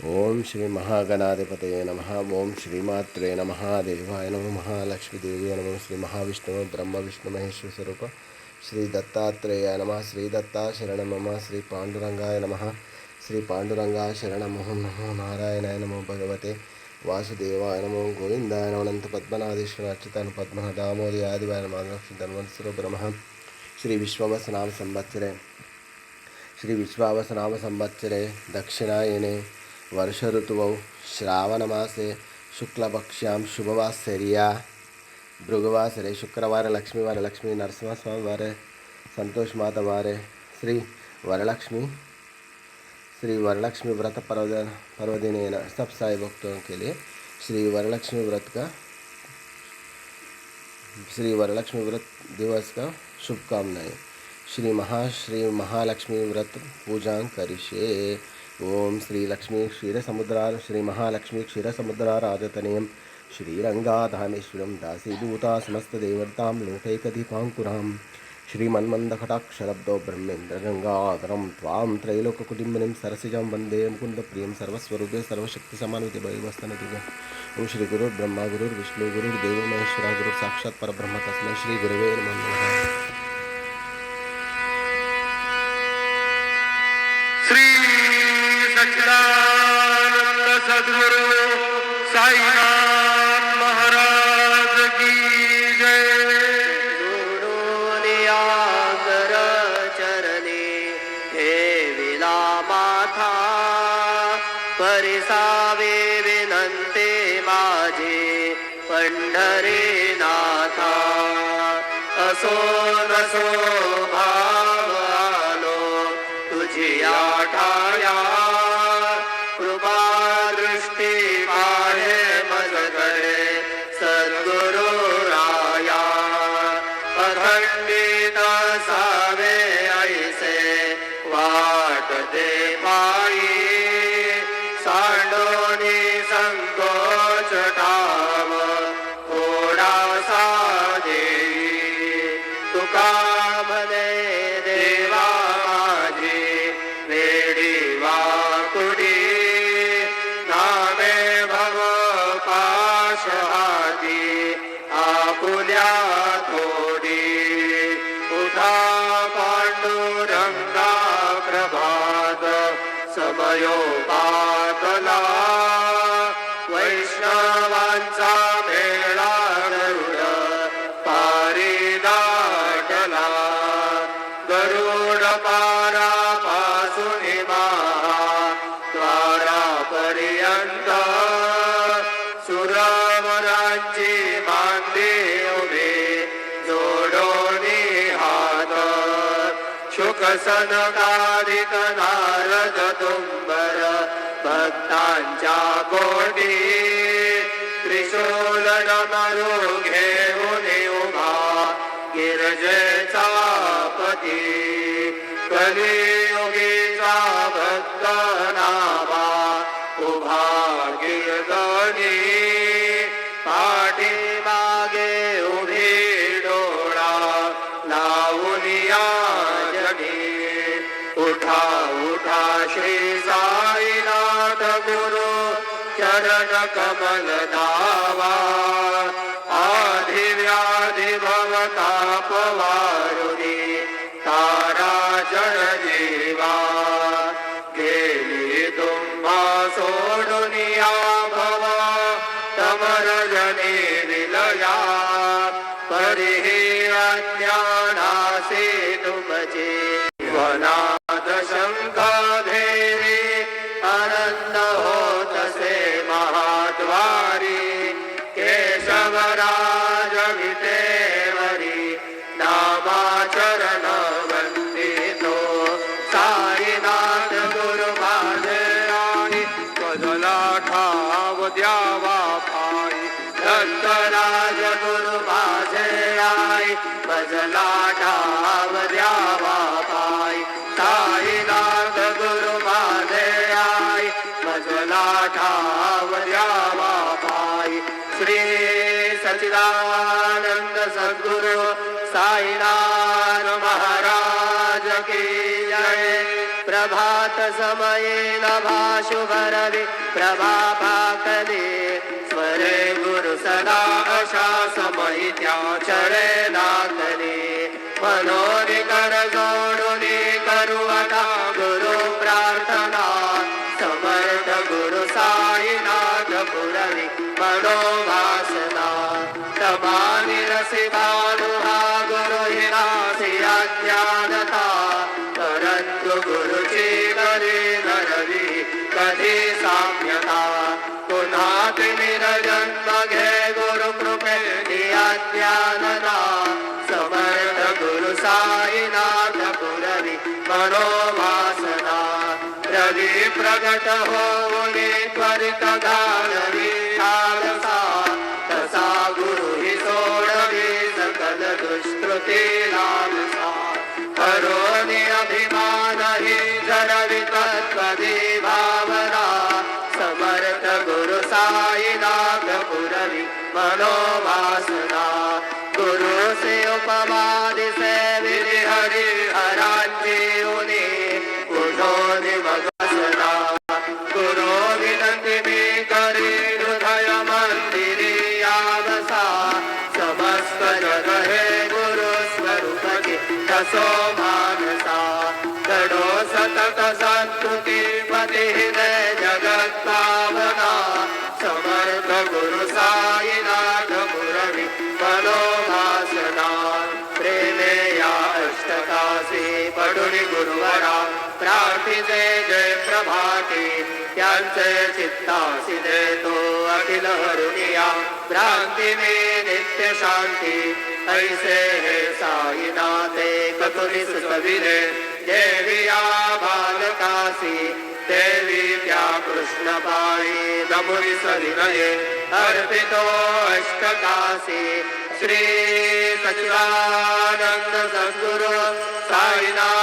ओम श्री महागणाधिपतये नमः। ओम श्रीमात्रे नमः। देवाय नमः। महालक्ष्मीदेवी नमः। श्री महाविष्णु ब्रह्म विष्णु महेश्वर स्वरूप श्री दत्तात्रेयाय नमः। श्री दत्ता शरण मम। श्री पांडुरंगाय नमः। श्री पांडुरंगाय शरण नमो नारायणाय नमो भगवते वासुदेवाय नमो गोविंदाय नमो अनंत पद्मनाभेश्वर अच्युतान पद्मनाभ दामोदर आदिवाय नमः। धन्वंतरि ब्रह्म श्री विश्वावसनाम संवत्सरे श्री विश्वावसनाम संवत्सरे दक्षिणायने वर्ष ऋतुवौ श्रावणमासे शुक्लपक्ष्यां शुभवासर्या भृगुवासरे शुक्रवार लक्ष्मीवार लक्ष्मी नरसिंहस्वामी वारे संतोष माता वारे श्री वरलक्ष्मी व्रत पर्वदिन सब साई भक्तों के लिए श्री वरलक्ष्मी व्रत दिवस का शुभकामनाएं। श्री महालक्ष्मी व्रत पूजा करिष्ये। ओम श्री लक्ष्मी क्षीर समुद्रार श्री महालक्ष्मी क्षीर समुद्राराधतनीयं श्रीरंगाधामेश्वरं दासीभूता समस्त देवतां लोकैकदीपांकुरां श्रीमन्मन्दकटाक्षरब्दो ब्रह्मेन्द्र गंगाधरं त्वां त्रैलोक्यकुटुम्बिनीं सरसिजां वन्दे मुकुन्दप्रियं सर्वस्वरूपे सर्वशक्तिसमान्विते भैरवस्तनतुल्यम्। ओम श्री गुरुर्ब्रह्मा गुरुर्विष्णु गुरुर्देवो महेश्वरः गुरुः साक्षात् परब्रह्म तस्मै श्री गुरुवे नमः। श्री सच्चिदानंद सद्गुरु साईनाथ महाराज की जय। सोडून यागर चरणे ठेविला माथा परिसावे विनंते माझे पंढरी नाथा। असो नसो भाव आलो तुझी आठाया कृपा दृष्टी पाहे मजकडे सद्गुरु राया। अखंडित सावे ऐसे वाटते पायी सांडोनी संकोच ठाव थोडासा देई। तुका म्हणे देवा माझी वेडी वाकुडी नामे भव पाश हाती आपुल्या थोडी। उठा पांडुरंगा प्रभात समयो पातला वैष्णवांचा मेळा गरुड पारी दाटला। गरुड पारा पासून द्वारापर्यंत सुरवरांची मांदी उभे जोडोनी हात। शुक सनकादिक नारद तुंबर भक्तांच्या कोटी त्रिशूल डमरू घेऊन उभा गिरजेचा पती। कलियुगीचा भक्त नावा उभा गिरदनी पाठी मागे उभी डोळा लावून या जनी। उठा उठा श्री साईनाथ गुरु चरण कमल धावा। आधी व्याधी भवताप वारुणी तारा जन जीवा। गेली तुम्हा सोडून या भव तमर जनी विलया। परिही अज्ञानासे तुमचे वनाद शंका धेरी आनंद होतसे महाद्वारी। केशवराज विटेवरी नामाचरण वंदितो साईनाथ गुरु माझे आई। बदला ठाव द्यावा पायी दत्तराज गुरु माझे आई। बदला ठाव द्यावा पायी साईनाथ गुरु माझे आई। बदला ठाव द्यावा पायी श्री सच्चिदानंद सद्गुरु साईनाथ महाराज की जय। प्रभात समये नभाशुभरवि प्रभाभाकले स्वरे गुरु सदा अशा समयी त्याचरे दाखले मनोनिकर जोडुनी करू आता गुरु प्रार्थना समर्थ गुरु साईनाथ पुरवी मनोवासना तमानी रसी भानुहा गुरु हिरासी अज्ञानता परंतु गुरुची करे नरवी कधी साम्यता पुन्हा तिमिर जन्म घे गुरु कृपेने अज्ञानता समर्थ गुरु साईनाथ पुरवी मनोवासना रवी प्रगट होऊने त्वरित घालवी आलसा तसा गुरु हि सोडवी सकल दुष्कृती लालसा करोनि अभिमान हि जडवी तत्त्वदी भावना समर्थ गुरु साईनाथ पुरवी मनोवासना गुरु से उपमा दिसे विधि हरि हरांची उनी उठोनि मगसना गुरु विनंती मी करी हृदय मंदिरी आवसा समस्त जग हे गुरु स्वरूपी तसो मानसा गडो सतत संस्कृती पती हृदय जगत पावना समर्थ गुरु साईनाथ पुरवी मनोवासना प्रेमे या अष्टकासी पडुनी गुरुवरा प्रार्थिते जय प्रभाती त्यांचे चित्तासी देतो अखिल हरुनिया भ्रांती में नित्य शांती ऐसे हे साईनाथे कथुनी सुसविले देविया बालकासी देवी त्या कृष्ण पाळी नमुनी सविनये अर्पितो अष्टकासी श्री सच्चिदानंद सद्गुरु साईनाथ